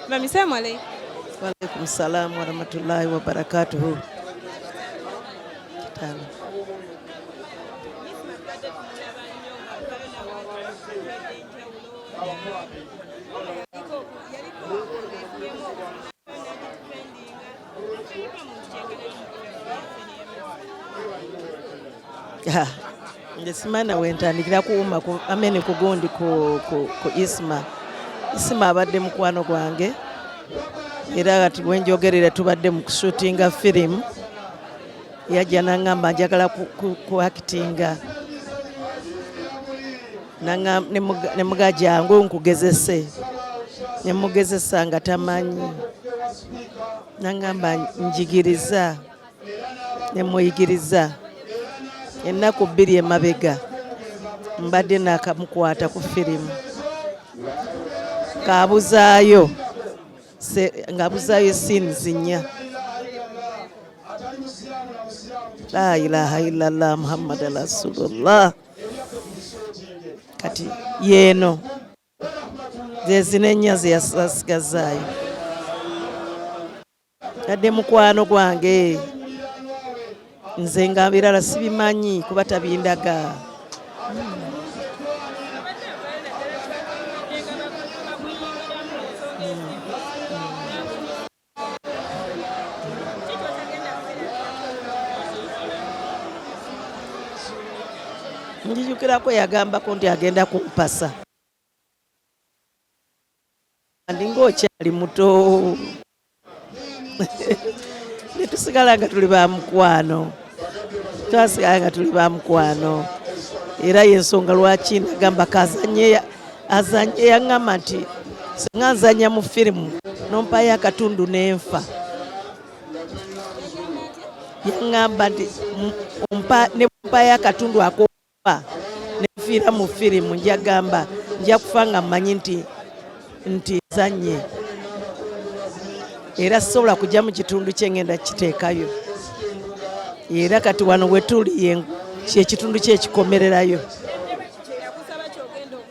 Mami, salamu alaikum. Wa alaikum salam wa rahmatullahi wa barakatuhu. Ndesimana wentandikira kuuma amene kugundi ku Isma abadde mukwano gwange era kati wenjogerera tubadde mu kushootinga film yajja nangamba njagala ku actinga ne mugajangu nkugezese nemugezesa nga tamanyi nangamba njigiriza nemuyigiriza ennaku 2 emabega mbadde nakamukwata ku firimu ng'abuzaayo scenes 4. La ilaha illallah Muhammad rasulullah. Kati yeno zezine ennya yasigazaayo adde mukwano gwange nze nga birala sibimanyi kuba tabindaga. Njijukirako yagambako nti agenda kumpasa ndinga okyali muto netusigala nga tuli bamukwano twasigala nga tuli bamukwano era yensonga lwaki nagamba kazanye yaŋŋamba nti singa nzanya mu firimu nompayo akatundu nenfa yaŋŋamba nti nempayo akatundu akofa nenfiira mu firimu njagamba nja kufa nga mmanyi nti nzanye era sobola kujja mu kitundu kyengenda kiteekayo era kati wano wetuli kyekitundu kyekikomererayo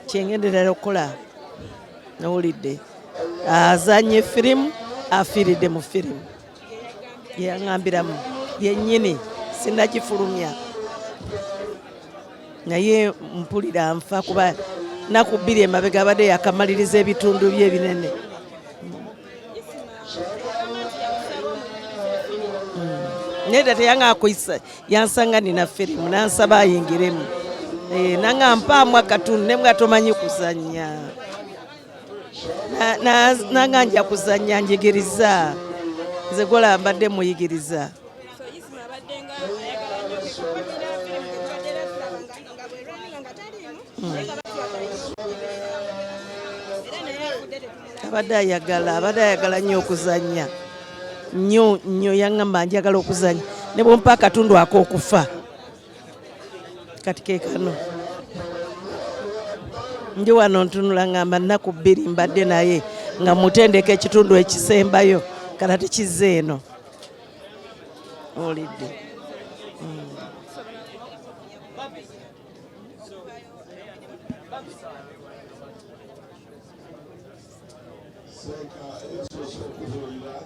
kyengenderera okukola nawulidde azanye firimu afiiridde mu firimu yaŋŋambiramu yennyini sinnagifulumya naye mpulira nfa kuba naku 2 emabega abadde yakamaliriza ebitundu bye ebinene. Neda teyanga akuyisa yansanga nina firimu nansaba ayingiremu nanga mpaamu akatundu ne mwatomanyi kuzanya nanga nja kuzanya njigiriza nze gola mbadde muyigiriza. Abadde ayagala nnyo okuzanya nnyo yaŋŋamba njagala okuzanya ne bwompa akatundu ak'okufa kati keekano ndi wano ntunula ŋŋamba nnaku 2 mbadde naye nga mutendeka ekitundu ekisembayo kala tekizze eno olidde.